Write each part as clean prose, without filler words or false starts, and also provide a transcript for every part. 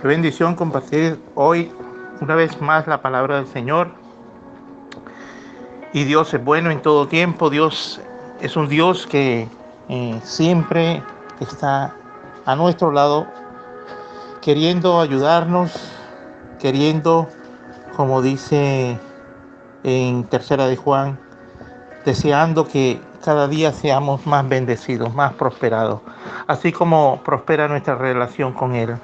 bendición compartir hoy una vez más la palabra del Señor. Y Dios es bueno en todo tiempo. Dios es un Dios que siempre está a nuestro lado, queriendo ayudarnos, queriendo, como dice en Tercera de Juan, deseando que cada día seamos más bendecidos, más prosperados, así como prospera nuestra relación con Él.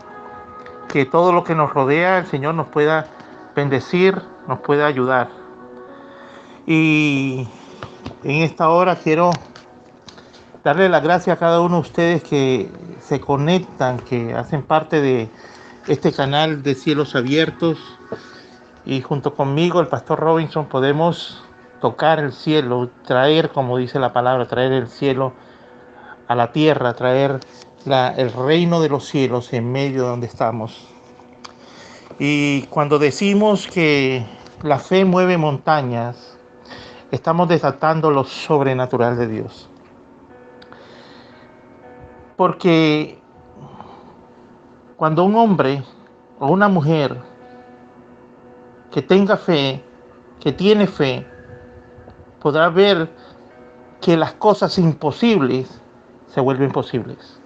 Que todo lo que nos rodea, el Señor nos pueda bendecir, nos pueda ayudar. Y en esta hora quiero darle las gracias a cada uno de ustedes que se conectan, que hacen parte de este canal de Cielos Abiertos. Y junto conmigo, el pastor Robinson, podemos tocar el cielo, traer, como dice la palabra, traer el cielo a la tierra, traer el reino de los cielos en medio de donde estamos. Y cuando decimos que la fe mueve montañas, estamos desatando lo sobrenatural de Dios. Porque cuando un hombre o una mujer que tenga fe, que tiene fe, podrá ver que las cosas imposibles se vuelven posibles.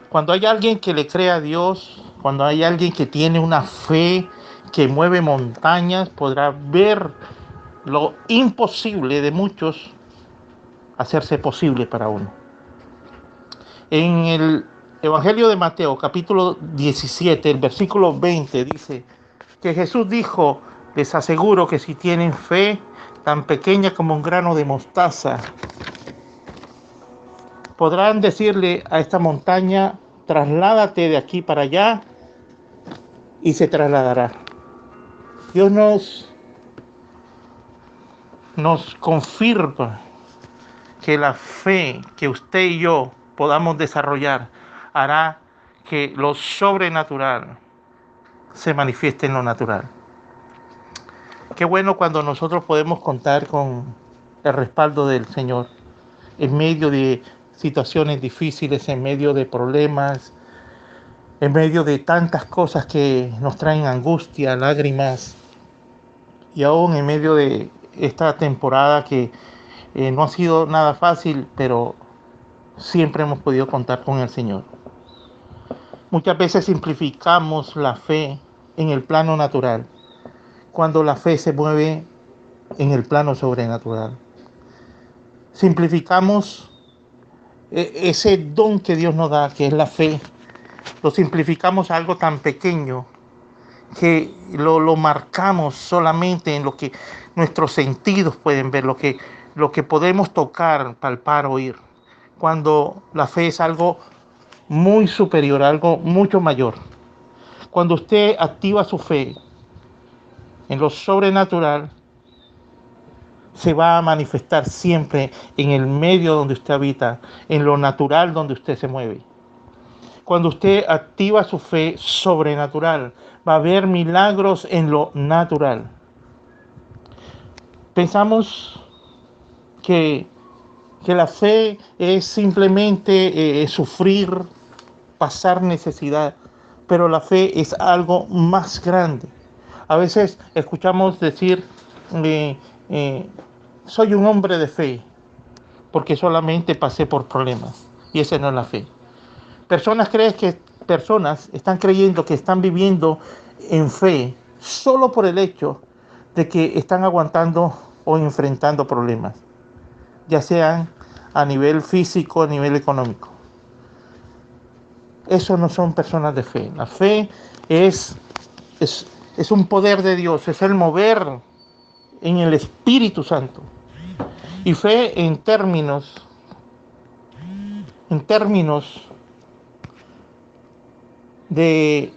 Cuando hay alguien que le cree a Dios, cuando hay alguien que tiene una fe que mueve montañas, podrá ver lo imposible de muchos hacerse posible para uno. En el Evangelio de Mateo, capítulo 17, el versículo 20, dice que Jesús dijo: les aseguro que si tienen fe tan pequeña como un grano de mostaza, podrán decirle a esta montaña: trasládate de aquí para allá, y se trasladará. Dios nos confirma que la fe que usted y yo podamos desarrollar hará que lo sobrenatural se manifieste en lo natural. Qué bueno cuando nosotros podemos contar con el respaldo del Señor en medio de situaciones difíciles, en medio de problemas, en medio de tantas cosas que nos traen angustia, lágrimas, y aún en medio de esta temporada que no ha sido nada fácil, pero siempre hemos podido contar con el Señor. Muchas veces simplificamos la fe en el plano natural, cuando la fe se mueve en el plano sobrenatural. Simplificamos ese don que Dios nos da, que es la fe, lo simplificamos a algo tan pequeño que lo marcamos solamente en lo que nuestros sentidos pueden ver, lo que podemos tocar, palpar, oír, cuando la fe es algo muy superior, algo mucho mayor. Cuando usted activa su fe en lo sobrenatural, se va a manifestar siempre en el medio donde usted habita, en lo natural donde usted se mueve. Cuando usted activa su fe sobrenatural, va a haber milagros en lo natural. Pensamos que la fe es simplemente sufrir, pasar necesidad, pero la fe es algo más grande. A veces escuchamos decir, soy un hombre de fe, porque solamente pasé por problemas, y esa no es la fe. Personas están creyendo que están viviendo en fe solo por el hecho de que están aguantando o enfrentando problemas, ya sean a nivel físico, a nivel económico. Eso no son personas de fe. La fe es un poder de Dios, es el mover en el Espíritu Santo. Y fe en términos de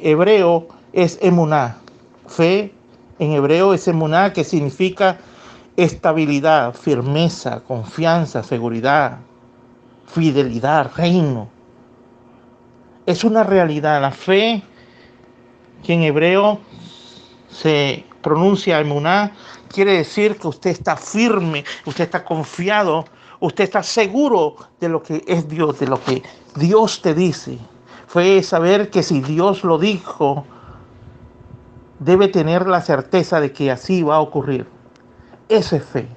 hebreo es emuná. Fe en hebreo es emuná, que significa estabilidad, firmeza, confianza, seguridad, fidelidad, reino. Es una realidad. La fe, que en hebreo se pronuncia emuná, quiere decir que usted está firme, usted está confiado, usted está seguro de lo que es Dios, de lo que Dios te dice. Fe es saber que si Dios lo dijo, debe tener la certeza de que así va a ocurrir. Eso es fe.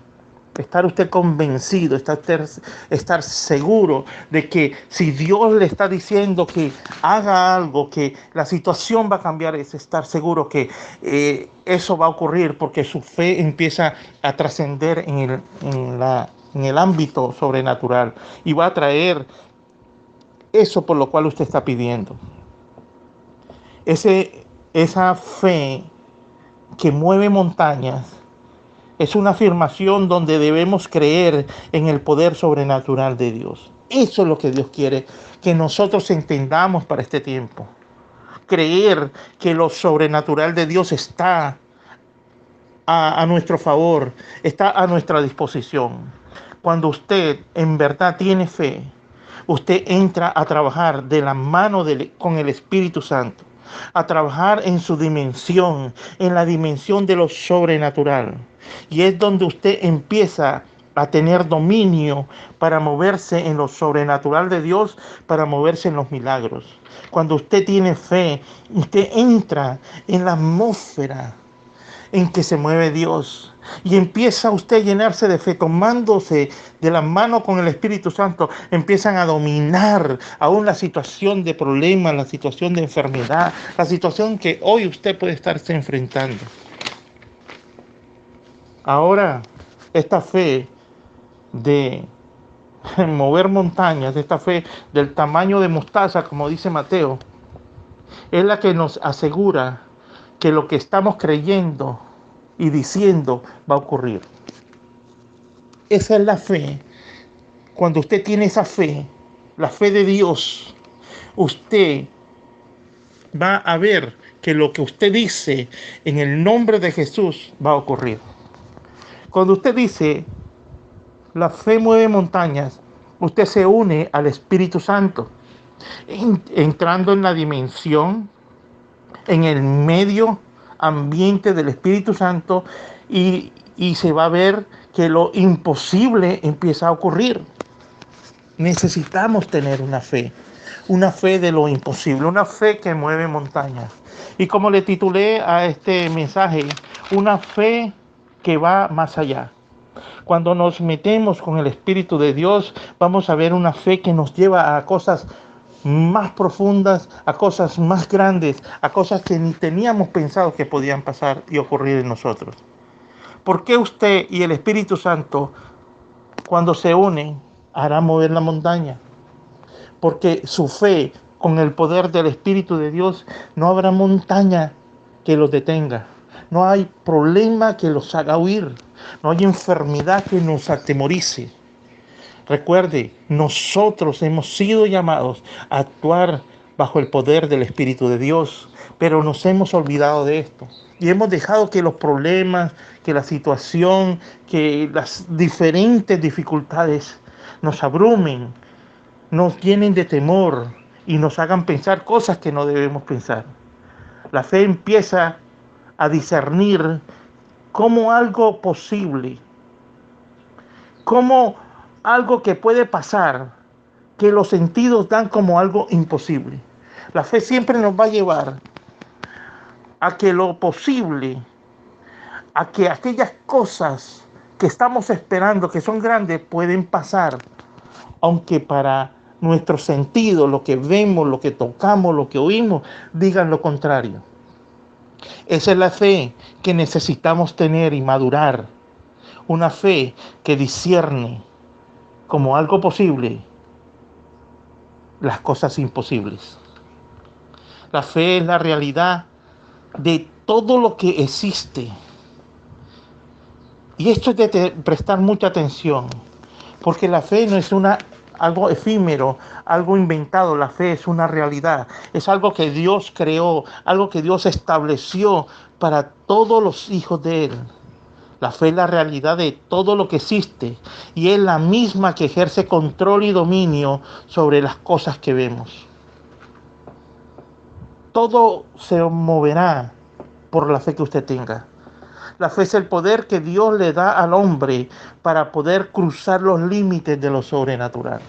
Estar usted convencido, estar seguro de que si Dios le está diciendo que haga algo, que la situación va a cambiar, es estar seguro que eso va a ocurrir, porque su fe empieza a trascender en el ámbito sobrenatural y va a traer eso por lo cual usted está pidiendo. Esa fe que mueve montañas es una afirmación donde debemos creer en el poder sobrenatural de Dios. Eso es lo que Dios quiere que nosotros entendamos para este tiempo. Creer que lo sobrenatural de Dios está a nuestro favor, está a nuestra disposición. Cuando usted en verdad tiene fe, usted entra a trabajar de la mano con el Espíritu Santo, a trabajar en su dimensión, en la dimensión de lo sobrenatural. Y es donde usted empieza a tener dominio para moverse en lo sobrenatural de Dios, para moverse en los milagros. Cuando usted tiene fe, usted entra en la atmósfera en que se mueve Dios. Y empieza usted a llenarse de fe, tomándose de la mano con el Espíritu Santo, empiezan a dominar aún la situación de problemas, la situación de enfermedad, la situación que hoy usted puede estarse enfrentando. Ahora, esta fe de mover montañas, esta fe del tamaño de mostaza, como dice Mateo, es la que nos asegura que lo que estamos creyendo y diciendo va a ocurrir. Esa es la fe. Cuando usted tiene esa fe, la fe de Dios, usted va a ver que lo que usted dice en el nombre de Jesús va a ocurrir. Cuando usted dice, la fe mueve montañas, usted se une al Espíritu Santo, entrando en la dimensión, en el medio ambiente del Espíritu Santo, y se va a ver que lo imposible empieza a ocurrir. Necesitamos tener una fe de lo imposible, una fe que mueve montañas. Y como le titulé a este mensaje, una fe que va más allá. Cuando nos metemos con el Espíritu de Dios, vamos a ver una fe que nos lleva a cosas más profundas, a cosas más grandes, a cosas que ni teníamos pensado que podían pasar y ocurrir en nosotros. ¿Por qué usted y el Espíritu Santo, cuando se unen, hará mover la montaña? Porque su fe, con el poder del Espíritu de Dios, no habrá montaña que los detenga. No hay problema que los haga huir. No hay enfermedad que nos atemorice. Recuerde, nosotros hemos sido llamados a actuar bajo el poder del Espíritu de Dios, pero nos hemos olvidado de esto. Y hemos dejado que los problemas, que la situación, que las diferentes dificultades nos abrumen, nos llenen de temor y nos hagan pensar cosas que no debemos pensar. La fe empieza a discernir como algo posible, como algo que puede pasar, que los sentidos dan como algo imposible. La fe siempre nos va a llevar a que lo posible, a que aquellas cosas que estamos esperando, que son grandes, pueden pasar, aunque para nuestro sentido, lo que vemos, lo que tocamos, lo que oímos, digan lo contrario. Esa es la fe que necesitamos tener y madurar. Una fe que discierne como algo posible las cosas imposibles. La fe es la realidad de todo lo que existe. Y esto es de prestar mucha atención, porque la fe no es algo efímero, algo inventado. La fe es una realidad, es algo que Dios creó, algo que Dios estableció para todos los hijos de Él. La fe es la realidad de todo lo que existe y es la misma que ejerce control y dominio sobre las cosas que vemos. Todo se moverá por la fe que usted tenga. La fe es el poder que Dios le da al hombre para poder cruzar los límites de lo sobrenatural.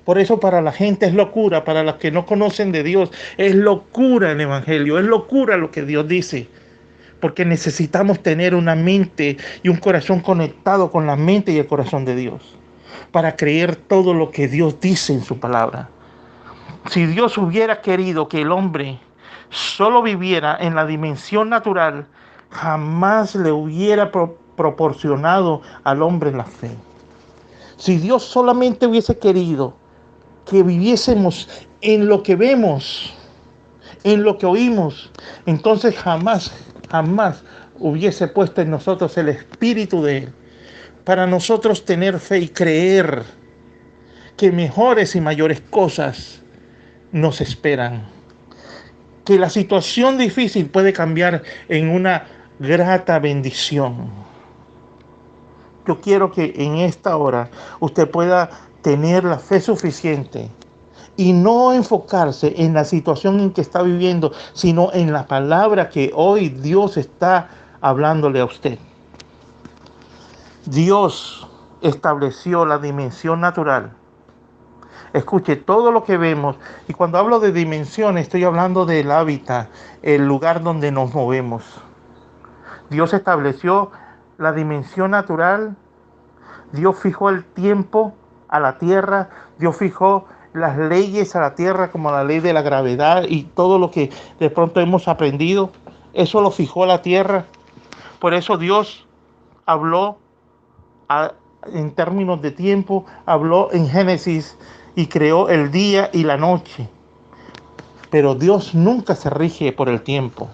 Por eso para la gente es locura, para los que no conocen de Dios, es locura el Evangelio, es locura lo que Dios dice. Porque necesitamos tener una mente y un corazón conectado con la mente y el corazón de Dios para creer todo lo que Dios dice en su palabra. Si Dios hubiera querido que el hombre solo viviera en la dimensión natural, jamás le hubiera proporcionado al hombre la fe. Si Dios solamente hubiese querido que viviésemos en lo que vemos, en lo que oímos, entonces jamás hubiese puesto en nosotros el Espíritu de Él, para nosotros tener fe y creer que mejores y mayores cosas nos esperan, que la situación difícil puede cambiar en una grata bendición. Yo quiero que en esta hora usted pueda tener la fe suficiente y no enfocarse en la situación en que está viviendo, sino en la palabra que hoy Dios está hablándole a usted. Dios estableció la dimensión natural. Escuche, todo lo que vemos, y cuando hablo de dimensión estoy hablando del hábitat, el lugar donde nos movemos. Dios estableció la dimensión natural, Dios fijó el tiempo a la tierra, Dios fijó las leyes a la tierra como la ley de la gravedad y todo lo que de pronto hemos aprendido, eso lo fijó la tierra. Por eso Dios habló en términos de tiempo, habló en Génesis y creó el día y la noche. Pero Dios nunca se rige por el tiempo.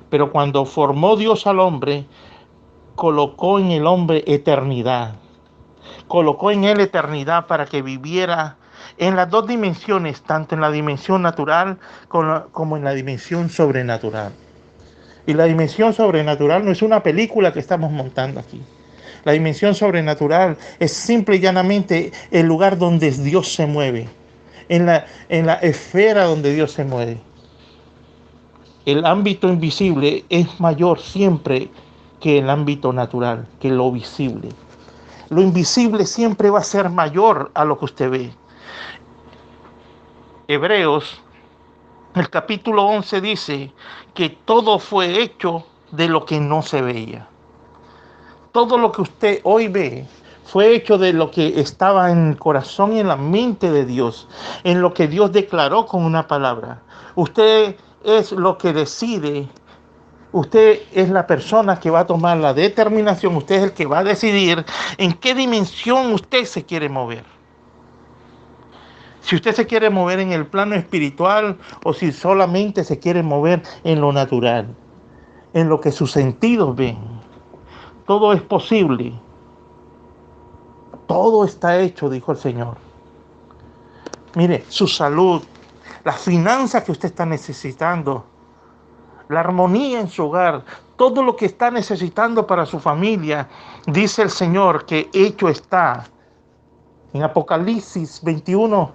Pero cuando formó Dios al hombre, colocó en el hombre eternidad. Colocó en él eternidad para que viviera en las dos dimensiones, tanto en la dimensión natural como en la dimensión sobrenatural. Y la dimensión sobrenatural no es una película que estamos montando aquí. La dimensión sobrenatural es simple y llanamente el lugar donde Dios se mueve, en la esfera donde Dios se mueve. El ámbito invisible es mayor siempre que el ámbito natural, que lo visible. Lo invisible siempre va a ser mayor a lo que usted ve. Hebreos, el capítulo 11 dice que todo fue hecho de lo que no se veía. Todo lo que usted hoy ve fue hecho de lo que estaba en el corazón y en la mente de Dios, en lo que Dios declaró con una palabra. Usted es lo que decide. Usted es la persona que va a tomar la determinación. Usted es el que va a decidir en qué dimensión usted se quiere mover. Si usted se quiere mover en el plano espiritual o si solamente se quiere mover en lo natural, en lo que sus sentidos ven. Todo es posible. Todo está hecho, dijo el Señor. Mire, su salud, las finanzas que usted está necesitando, la armonía en su hogar, todo lo que está necesitando para su familia, dice el Señor que hecho está. En Apocalipsis 21,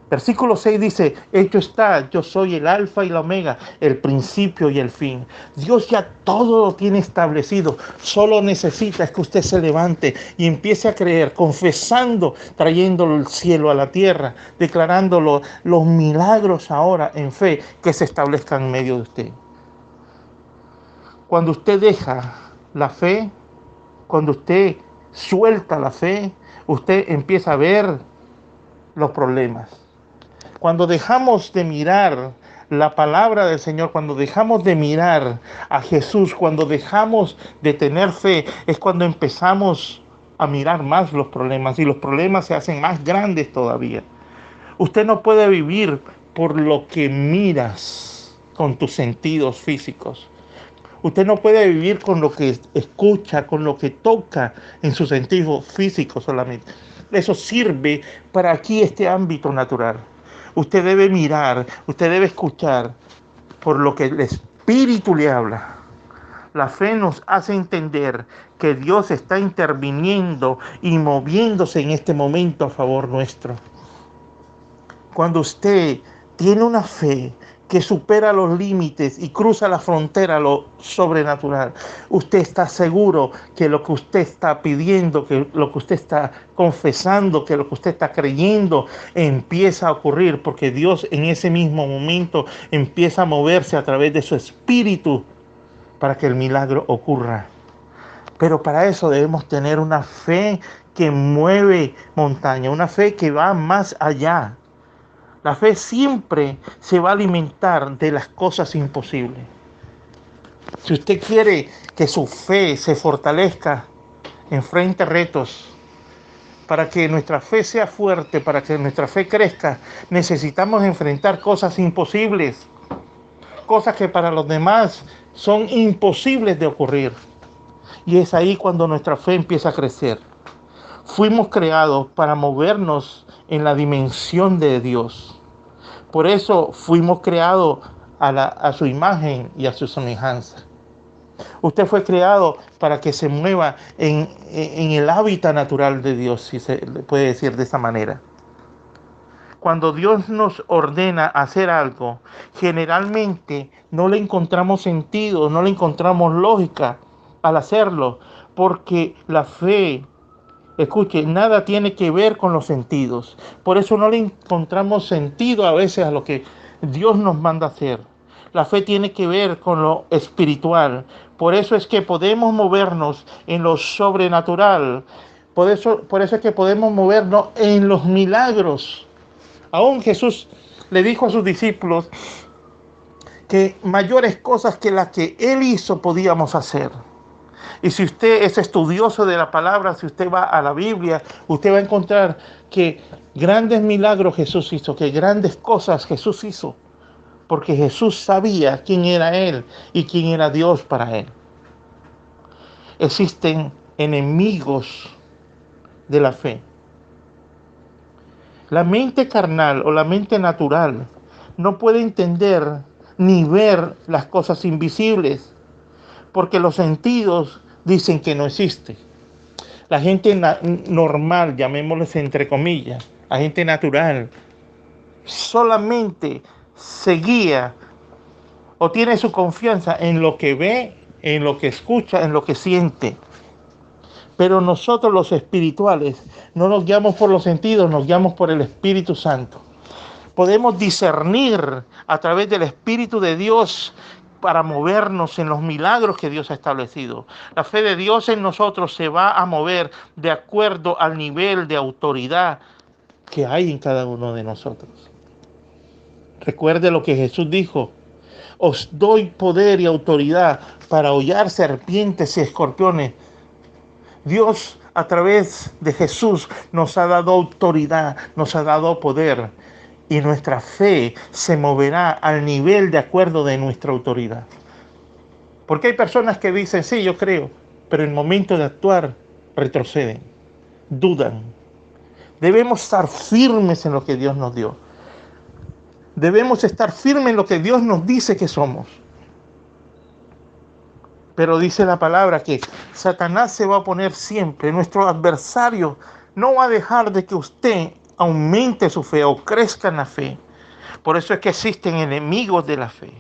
versículo 6 dice, hecho está, yo soy el alfa y la omega, el principio y el fin. Dios ya todo lo tiene establecido, solo necesita es que usted se levante y empiece a creer, confesando, trayendo el cielo a la tierra, declarando los milagros ahora en fe que se establezcan en medio de usted. Cuando usted deja la fe, cuando usted suelta la fe, usted empieza a ver los problemas. Cuando dejamos de mirar la palabra del Señor, cuando dejamos de mirar a Jesús, cuando dejamos de tener fe, es cuando empezamos a mirar más los problemas y los problemas se hacen más grandes todavía. Usted no puede vivir por lo que miras con tus sentidos físicos. Usted no puede vivir con lo que escucha, con lo que toca en su sentido físico solamente. Eso sirve para aquí este ámbito natural. Usted debe mirar, usted debe escuchar por lo que el Espíritu le habla. La fe nos hace entender que Dios está interviniendo y moviéndose en este momento a favor nuestro. Cuando usted tiene una fe que supera los límites y cruza la frontera a lo sobrenatural. Usted está seguro que lo que usted está pidiendo, que lo que usted está confesando, que lo que usted está creyendo empieza a ocurrir, porque Dios en ese mismo momento empieza a moverse a través de su espíritu para que el milagro ocurra. Pero para eso debemos tener una fe que mueve montaña, una fe que va más allá. La fe siempre se va a alimentar de las cosas imposibles. Si usted quiere que su fe se fortalezca, enfrente retos. Para que nuestra fe sea fuerte, para que nuestra fe crezca, necesitamos enfrentar cosas imposibles, cosas que para los demás son imposibles de ocurrir. Y es ahí cuando nuestra fe empieza a crecer. Fuimos creados para movernos en la dimensión de Dios. Por eso fuimos creados a su imagen y a su semejanza. Usted fue creado para que se mueva en el hábitat natural de Dios, si se le puede decir de esa manera. Cuando Dios nos ordena hacer algo, generalmente no le encontramos sentido, no le encontramos lógica al hacerlo, porque la fe, escuche, nada tiene que ver con los sentidos. Por eso no le encontramos sentido a veces a lo que Dios nos manda hacer. La fe tiene que ver con lo espiritual. Por eso es que podemos movernos en lo sobrenatural. Por eso es que podemos movernos en los milagros. Aún Jesús le dijo a sus discípulos que mayores cosas que las que Él hizo podíamos hacer. Y si usted es estudioso de la palabra, si usted va a la Biblia, usted va a encontrar que grandes milagros Jesús hizo, que grandes cosas Jesús hizo, porque Jesús sabía quién era Él y quién era Dios para Él. Existen enemigos de la fe. La mente carnal o la mente natural no puede entender ni ver las cosas invisibles, porque los sentidos dicen que no existe. La gente normal, llamémosles entre comillas, la gente natural, solamente se guía o tiene su confianza en lo que ve, en lo que escucha, en lo que siente. Pero nosotros los espirituales no nos guiamos por los sentidos, nos guiamos por el Espíritu Santo. Podemos discernir a través del Espíritu de Dios para movernos en los milagros que Dios ha establecido. La fe de Dios en nosotros se va a mover de acuerdo al nivel de autoridad que hay en cada uno de nosotros. Recuerde lo que Jesús dijo: os doy poder y autoridad para hollar serpientes y escorpiones. Dios a través de Jesús nos ha dado autoridad, nos ha dado poder, y nuestra fe se moverá al nivel de acuerdo de nuestra autoridad. Porque hay personas que dicen, sí, yo creo, pero en el momento de actuar retroceden, dudan. Debemos estar firmes en lo que Dios nos dio. Debemos estar firmes en lo que Dios nos dice que somos. Pero dice la palabra que Satanás se va a oponer siempre. Nuestro adversario no va a dejar de que usted aumente su fe o crezca en la fe. Por eso es que existen enemigos de la fe.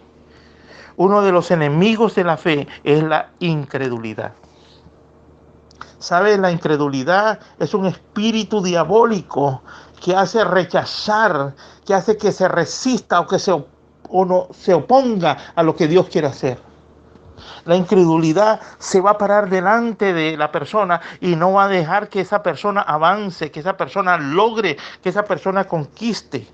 Uno de los enemigos de la fe es la incredulidad. ¿Sabe? La incredulidad es un espíritu diabólico que hace rechazar, que hace que se resista o que se oponga a lo que Dios quiere hacer. La incredulidad se va a parar delante de la persona y no va a dejar que esa persona avance, que esa persona logre, que esa persona conquiste.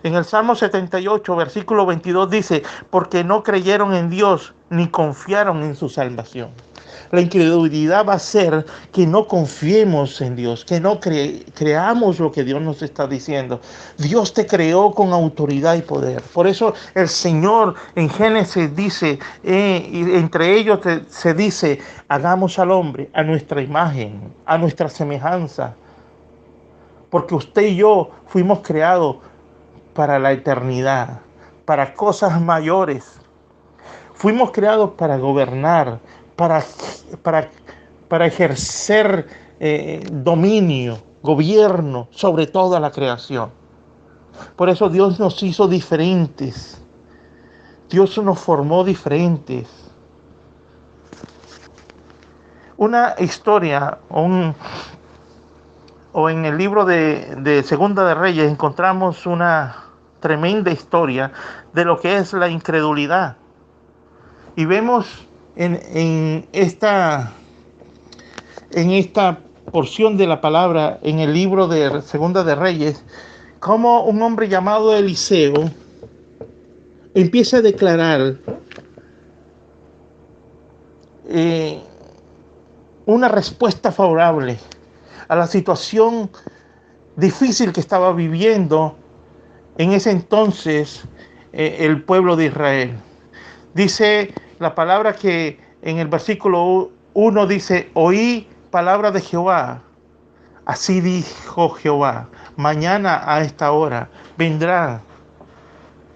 En el Salmo 78, versículo 22 dice, porque no creyeron en Dios ni confiaron en su salvación. La incredulidad va a ser que no confiemos en Dios, que no creamos lo que Dios nos está diciendo. Dios te creó con autoridad y poder. Por eso el Señor en Génesis dice, y entre ellos se dice, hagamos al hombre a nuestra imagen, a nuestra semejanza. Porque usted y yo fuimos creados para la eternidad, para cosas mayores. Fuimos creados para gobernar, para ejercer dominio, gobierno sobre toda la creación. Por eso Dios nos hizo diferentes. Dios nos formó diferentes. Una historia o en el libro de Segunda de Reyes encontramos una tremenda historia de lo que es la incredulidad. Y vemos en esta porción de la palabra, en el libro de Segunda de Reyes, cómo un hombre llamado Eliseo empieza a declarar eh, una respuesta favorable a la situación difícil que estaba viviendo en ese entonces el pueblo de Israel. Dice la palabra que en el versículo 1 dice: oí palabra de Jehová. Así dijo Jehová: mañana a esta hora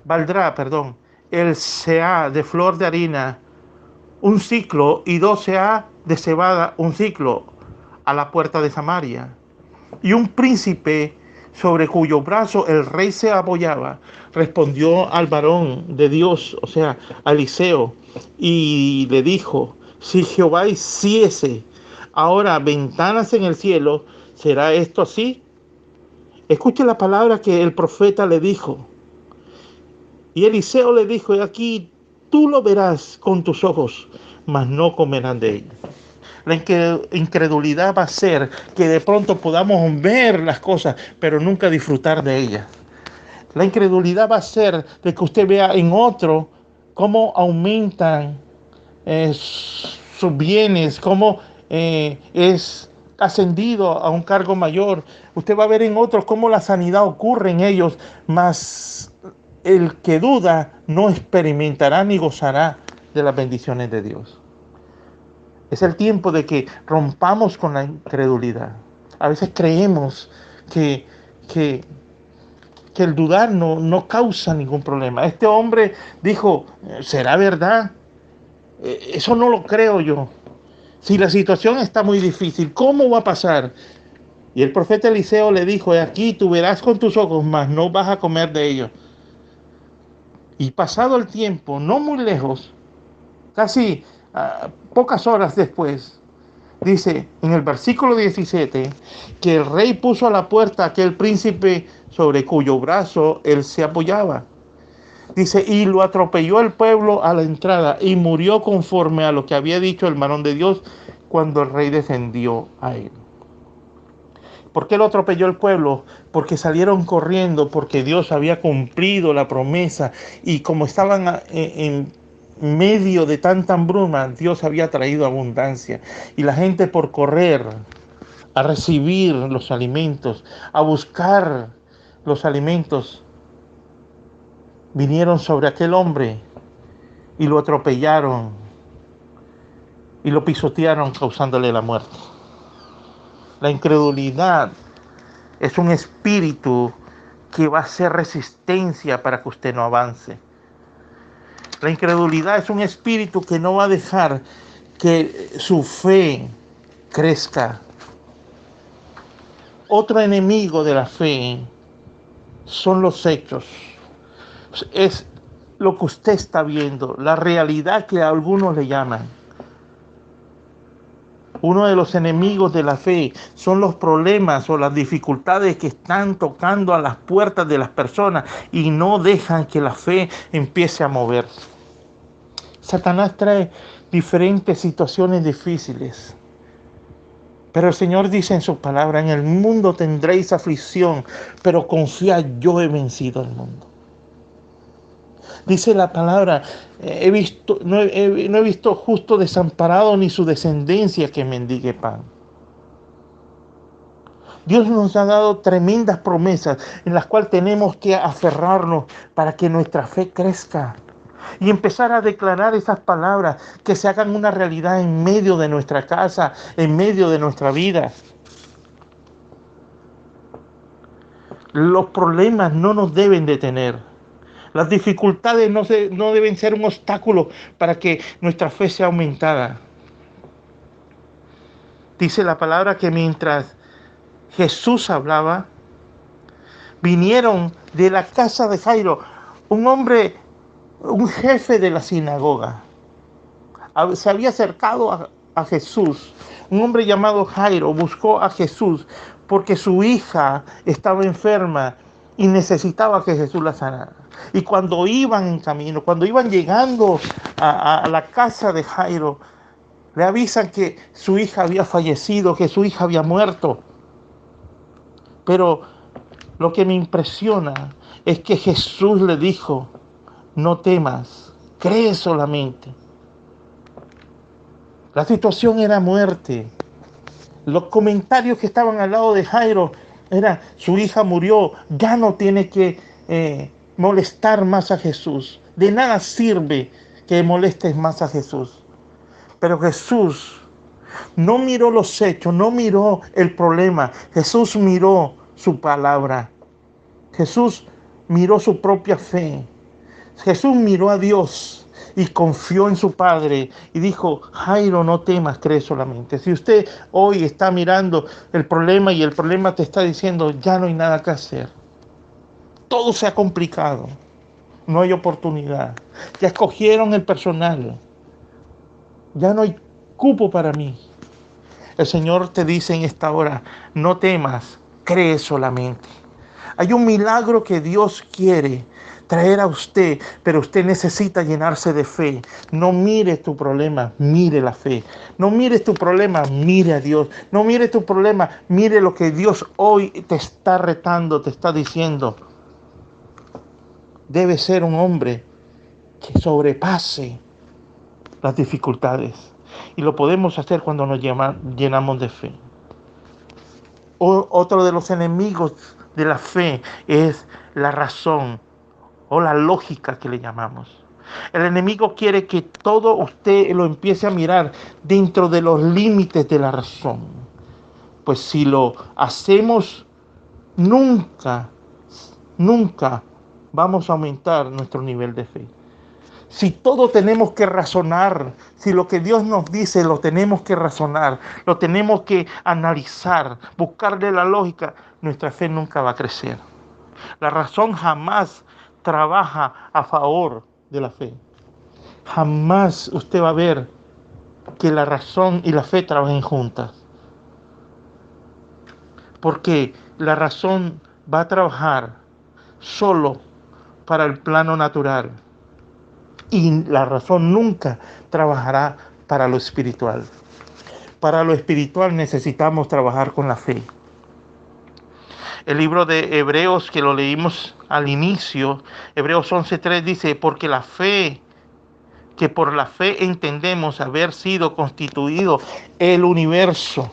valdrá el seah de flor de harina un ciclo, y 2 seah de cebada un ciclo, a la puerta de Samaria. Y un príncipe sobre cuyo brazo el rey se apoyaba respondió al varón de Dios, o sea, a Eliseo, y le dijo: si Jehová hiciese ahora ventanas en el cielo, ¿será esto así? Escuche la palabra que el profeta le dijo. Y Eliseo le dijo: he aquí, tú lo verás con tus ojos, mas no comerán de ella. La incredulidad va a ser que de pronto podamos ver las cosas, pero nunca disfrutar de ellas. La incredulidad va a ser de que usted vea en otro cómo aumentan sus bienes, cómo es ascendido a un cargo mayor. Usted va a ver en otros cómo la sanidad ocurre en ellos, mas el que duda no experimentará ni gozará de las bendiciones de Dios. Es el tiempo de que rompamos con la incredulidad. A veces creemos que, que, que el dudar no causa ningún problema. Este hombre dijo: ¿será verdad? Eso no lo creo yo. Si la situación está muy difícil, ¿cómo va a pasar? Y el profeta Eliseo le dijo: aquí tú verás con tus ojos, mas no vas a comer de ellos. Y pasado el tiempo, no muy lejos, casi pocas horas después, dice en el versículo 17 que el rey puso a la puerta a aquel príncipe sobre cuyo brazo él se apoyaba. Dice: y lo atropelló el pueblo a la entrada y murió conforme a lo que había dicho el varón de Dios cuando el rey descendió a él. ¿Por qué lo atropelló el pueblo? Porque salieron corriendo, porque Dios había cumplido la promesa, y como estaban en medio de tanta hambruna, Dios había traído abundancia, y la gente, por correr a recibir los alimentos, a buscar los alimentos, vinieron sobre aquel hombre y lo atropellaron y lo pisotearon, causándole la muerte. La incredulidad es un espíritu que va a hacer resistencia para que usted no avance. La incredulidad es un espíritu que no va a dejar que su fe crezca. Otro enemigo de la fe son los hechos. Es lo que usted está viendo, la realidad que a algunos le llaman. Uno de los enemigos de la fe son los problemas o las dificultades que están tocando a las puertas de las personas y no dejan que la fe empiece a moverse. Satanás trae diferentes situaciones difíciles, pero el Señor dice en su palabra: en el mundo tendréis aflicción, pero confiad, yo he vencido al mundo. Dice la palabra: no he visto justo desamparado ni su descendencia que mendigue pan. Dios nos ha dado tremendas promesas en las cuales tenemos que aferrarnos para que nuestra fe crezca y empezar a declarar esas palabras que se hagan una realidad en medio de nuestra casa, en medio de nuestra vida. Los problemas no nos deben detener. Las dificultades no deben ser un obstáculo para que nuestra fe sea aumentada. Dice la palabra que mientras Jesús hablaba, vinieron de la casa de Jairo, un hombre, un jefe de la sinagoga. Se había acercado a Jesús. Un hombre llamado Jairo buscó a Jesús porque su hija estaba enferma y necesitaba que Jesús la sanara. Y cuando iban en camino, cuando iban llegando a la casa de Jairo, le avisan que su hija había fallecido, que su hija había muerto. Pero lo que me impresiona es que Jesús le dijo: no temas, cree solamente. La situación era muerte. Los comentarios que estaban al lado de Jairo era: su hija murió, ya no tiene que molestar más a Jesús. De nada sirve que molestes más a Jesús. Pero Jesús no miró los hechos, no miró el problema. Jesús miró su palabra. Jesús miró su propia fe. Jesús miró a Dios y confió en su Padre y dijo: Jairo, no temas, cree solamente. Si usted hoy está mirando el problema y el problema te está diciendo: ya no hay nada que hacer, todo se ha complicado, no hay oportunidad, ya escogieron el personal, ya no hay cupo para mí, el Señor te dice en esta hora: no temas, cree solamente. Hay un milagro que Dios quiere traer a usted, pero usted necesita llenarse de fe. No mire tu problema, mire la fe. No mire tu problema, mire a Dios. No mire tu problema, mire lo que Dios hoy te está retando, te está diciendo. Debe ser un hombre que sobrepase las dificultades. Y lo podemos hacer cuando nos llenamos de fe. Otro de los enemigos de la fe es la razón o la lógica que le llamamos. El enemigo quiere que todo usted lo empiece a mirar dentro de los límites de la razón. Pues si lo hacemos, nunca vamos a aumentar nuestro nivel de fe. Si todo tenemos que razonar, si lo que Dios nos dice lo tenemos que razonar, lo tenemos que analizar, buscarle la lógica, nuestra fe nunca va a crecer. La razón jamás trabaja a favor de la fe. Jamás usted va a ver que la razón y la fe trabajen juntas. Porque la razón va a trabajar solo para el plano natural. Y la razón nunca trabajará para lo espiritual. Para lo espiritual necesitamos trabajar con la fe. El libro de Hebreos, que lo leímos al inicio, Hebreos 11:3 dice: porque la fe, que por la fe entendemos haber sido constituido el universo.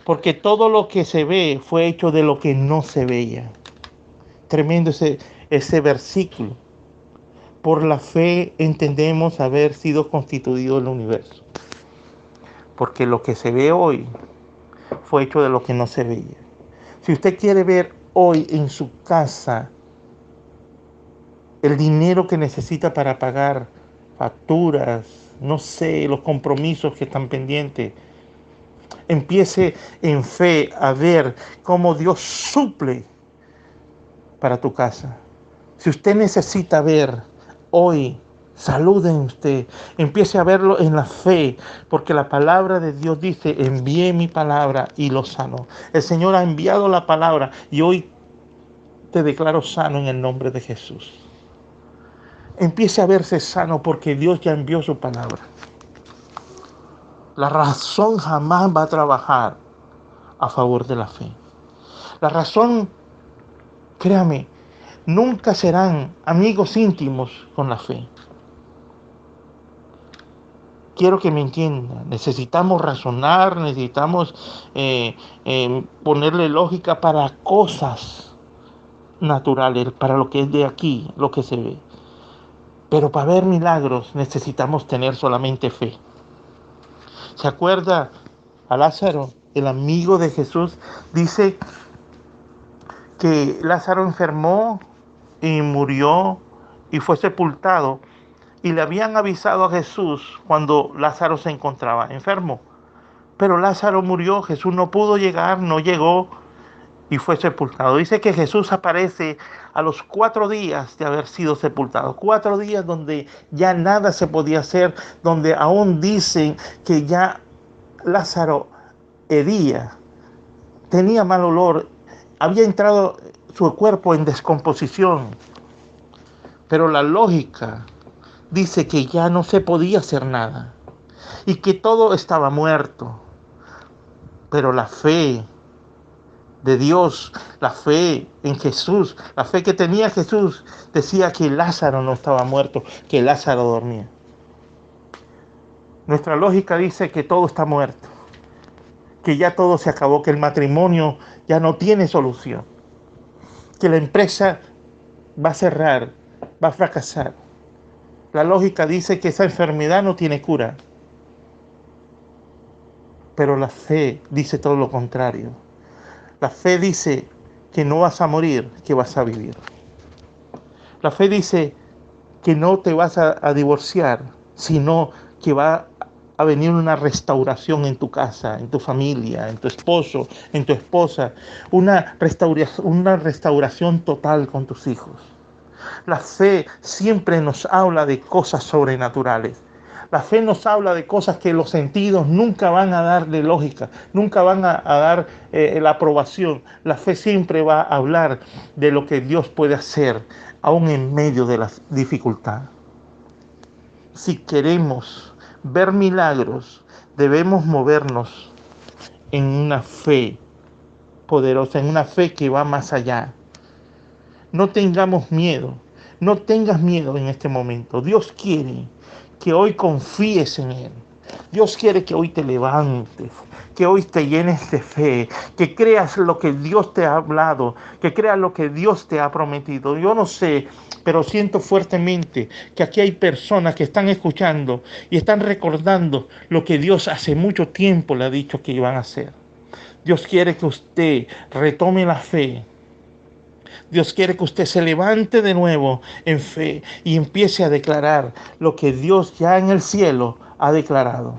Porque todo lo que se ve fue hecho de lo que no se veía. Tremendo ese versículo. Por la fe entendemos haber sido constituido el universo. Porque lo que se ve hoy fue hecho de lo que no se veía. Si usted quiere ver hoy en su casa el dinero que necesita para pagar facturas, no sé, los compromisos que están pendientes, empiece en fe a ver cómo Dios suple para tu casa. Si usted necesita ver hoy salud en usted, empiece a verlo en la fe, porque la palabra de Dios dice: envié mi palabra y lo sanó. El Señor ha enviado la palabra y hoy te declaro sano en el nombre de Jesús. Empiece a verse sano porque Dios ya envió su palabra. La razón jamás va a trabajar a favor de la fe. La razón, créame, nunca serán amigos íntimos con la fe. Quiero que me entiendan. Necesitamos razonar, necesitamos ponerle lógica para cosas naturales, para lo que es de aquí, lo que se ve. Pero para ver milagros necesitamos tener solamente fe. ¿Se acuerda a Lázaro, el amigo de Jesús? Dice que Lázaro enfermó y murió y fue sepultado. Y le habían avisado a Jesús cuando Lázaro se encontraba enfermo. Pero Lázaro murió, Jesús no pudo llegar, no llegó. y fue sepultado. Dice que Jesús aparece a los 4 días de haber sido sepultado. 4 días donde ya nada se podía hacer, donde aún dicen que ya Lázaro hedía, tenía mal olor, había entrado su cuerpo en descomposición. Pero la lógica dice que ya no se podía hacer nada y que todo estaba muerto. Pero la fe de Dios, la fe en Jesús, la fe que tenía Jesús, decía que Lázaro no estaba muerto, que Lázaro dormía. Nuestra lógica dice que todo está muerto, que ya todo se acabó, que el matrimonio ya no tiene solución, que la empresa va a cerrar, va a fracasar. La lógica dice que esa enfermedad no tiene cura, pero la fe dice todo lo contrario. La fe dice que no vas a morir, que vas a vivir. La fe dice que no te vas a divorciar, sino que va a venir una restauración en tu casa, en tu familia, en tu esposo, en tu esposa, una restauración total con tus hijos. La fe siempre nos habla de cosas sobrenaturales. La fe nos habla de cosas que los sentidos nunca van a darle lógica, nunca van a dar la aprobación. La fe siempre va a hablar de lo que Dios puede hacer, aún en medio de la dificultad. Si queremos ver milagros, debemos movernos en una fe poderosa, en una fe que va más allá. No tengamos miedo, no tengas miedo en este momento. Dios quiere que hoy confíes en Él. Dios quiere que hoy te levantes, que hoy te llenes de fe, que creas lo que Dios te ha hablado, que creas lo que Dios te ha prometido. Yo no sé, pero siento fuertemente que aquí hay personas que están escuchando y están recordando lo que Dios hace mucho tiempo le ha dicho que iban a hacer. Dios quiere que usted retome la fe. Dios quiere que usted se levante de nuevo en fe y empiece a declarar lo que Dios ya en el cielo ha declarado.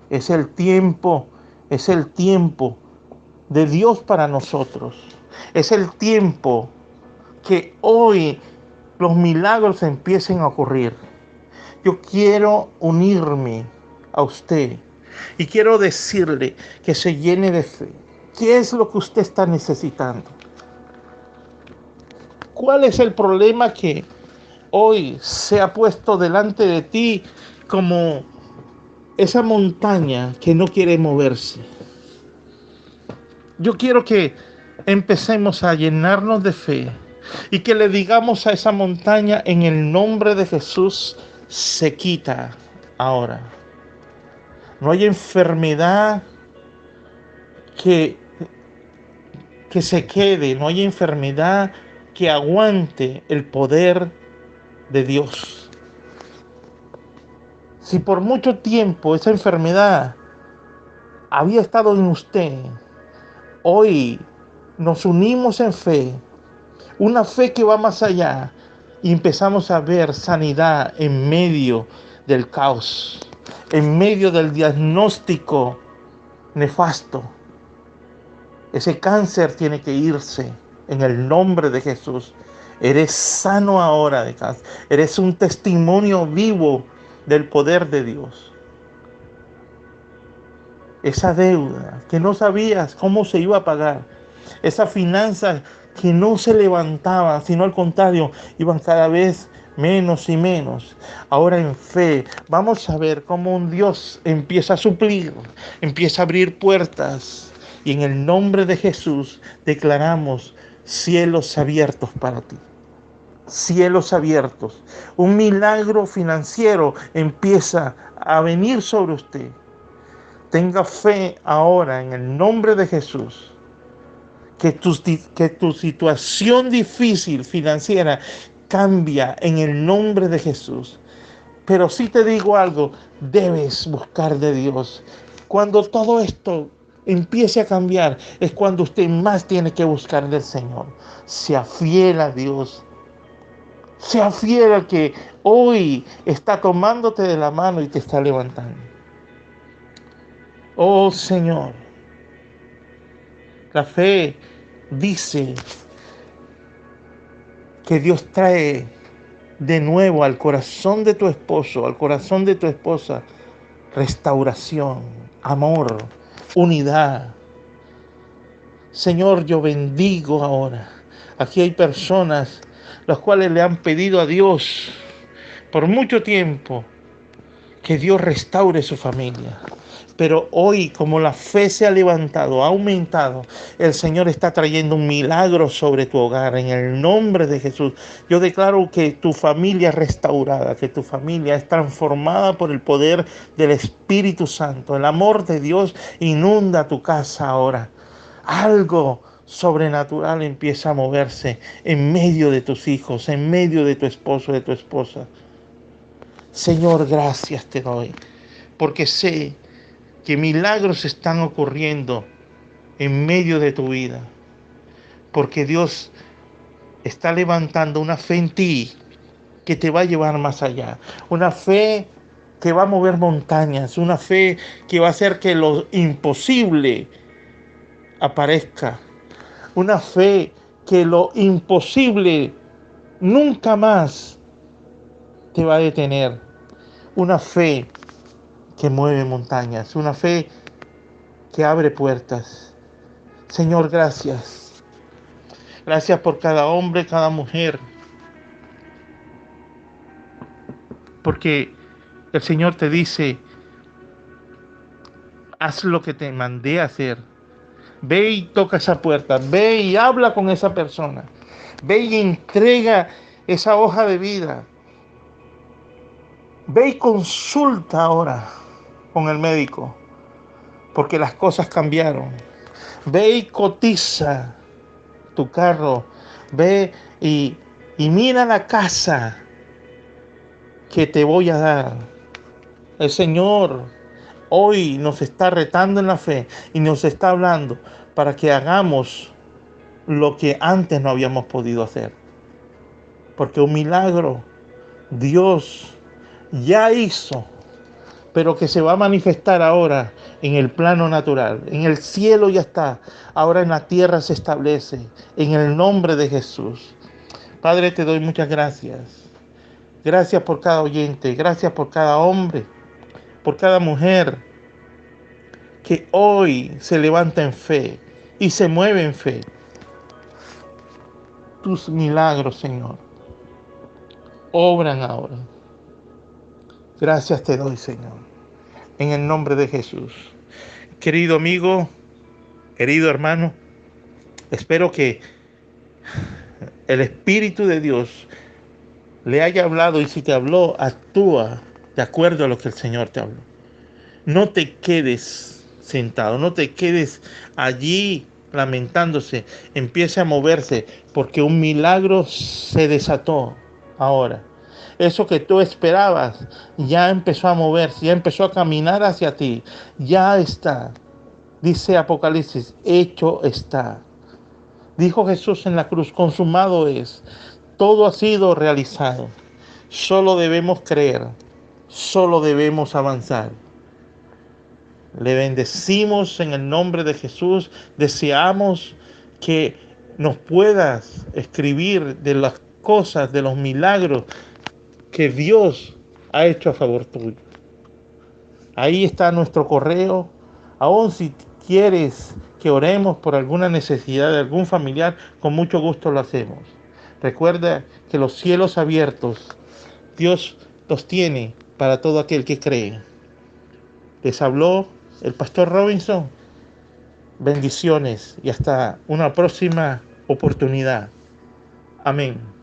Es el tiempo de Dios para nosotros. Es el tiempo que hoy los milagros empiecen a ocurrir. Yo quiero unirme a usted y quiero decirle que se llene de fe. ¿Qué es lo que usted está necesitando? ¿Cuál es el problema que hoy se ha puesto delante de ti como esa montaña que no quiere moverse? Yo quiero que empecemos a llenarnos de fe y que le digamos a esa montaña: en el nombre de Jesús se quita ahora. No hay enfermedad que se quede, no hay enfermedad que aguante el poder de Dios. Si por mucho tiempo esa enfermedad había estado en usted, hoy nos unimos en fe, una fe que va más allá, y empezamos a ver sanidad en medio del caos, en medio del diagnóstico nefasto. Ese cáncer tiene que irse en el nombre de Jesús. Eres sano ahora de cáncer. Eres un testimonio vivo del poder de Dios. Esa deuda que no sabías cómo se iba a pagar. Esa finanza que no se levantaba, sino al contrario, iban cada vez menos y menos. Ahora en fe vamos a ver cómo un Dios empieza a suplir, empieza a abrir puertas. Y en el nombre de Jesús declaramos cielos abiertos para ti. Cielos abiertos. Un milagro financiero empieza a venir sobre usted. Tenga fe ahora en el nombre de Jesús. Que tu situación difícil financiera cambia en el nombre de Jesús. Pero si te digo algo, debes buscar de Dios. Cuando todo esto empiece a cambiar, es cuando usted más tiene que buscar del Señor. Sea fiel a Dios. Sea fiel al que hoy está tomándote de la mano y te está levantando. Oh Señor, la fe dice que Dios trae de nuevo al corazón de tu esposo, al corazón de tu esposa, restauración, amor, unidad. Señor, yo bendigo ahora. Aquí hay personas las cuales le han pedido a Dios por mucho tiempo que Dios restaure su familia. Pero hoy, como la fe se ha levantado, ha aumentado, el Señor está trayendo un milagro sobre tu hogar. En el nombre de Jesús, yo declaro que tu familia es restaurada, que tu familia es transformada por el poder del Espíritu Santo. El amor de Dios inunda tu casa ahora. Algo sobrenatural empieza a moverse en medio de tus hijos, en medio de tu esposo, de tu esposa. Señor, gracias te doy, porque sé que milagros están ocurriendo en medio de tu vida, porque Dios está levantando una fe en ti que te va a llevar más allá, una fe que va a mover montañas, una fe que va a hacer que lo imposible aparezca, una fe que lo imposible nunca más te va a detener, una fe que mueve montañas, una fe que abre puertas. Señor, gracias. Gracias por cada hombre, cada mujer. Porque el Señor te dice, haz lo que te mandé a hacer. Ve y toca esa puerta. Ve y habla con esa persona. Ve y entrega esa hoja de vida. Ve y consulta ahora con el médico. Porque las cosas cambiaron. Ve y cotiza tu carro. Ve y mira la casa que te voy a dar. El Señor hoy nos está retando en la fe y nos está hablando para que hagamos lo que antes no habíamos podido hacer. Porque un milagro Dios ya hizo, pero que se va a manifestar ahora en el plano natural. En el cielo ya está, ahora en la tierra se establece, en el nombre de Jesús. Padre, te doy muchas gracias. Gracias por cada oyente, gracias por cada hombre, por cada mujer que hoy se levanta en fe y se mueve en fe. Tus milagros, Señor, obran ahora. Gracias te doy, Señor, en el nombre de Jesús. Querido amigo, querido hermano, espero que el Espíritu de Dios le haya hablado, y si te habló, actúa de acuerdo a lo que el Señor te habló. No te quedes sentado, no te quedes allí lamentándose, empiece a moverse, porque un milagro se desató ahora. Eso que tú esperabas ya empezó a moverse, ya empezó a caminar hacia ti, ya está. Dice Apocalipsis, hecho está. Dijo Jesús en la cruz, consumado es. Todo ha sido realizado. Solo debemos creer, solo debemos avanzar. Le bendecimos en el nombre de Jesús. Deseamos que nos puedas escribir de las cosas, de los milagros que Dios ha hecho a favor tuyo. Ahí está nuestro correo. Aún si quieres que oremos por alguna necesidad de algún familiar, con mucho gusto lo hacemos. Recuerda que los cielos abiertos, Dios los tiene para todo aquel que cree. Les habló el pastor Robinson. Bendiciones y hasta una próxima oportunidad. Amén.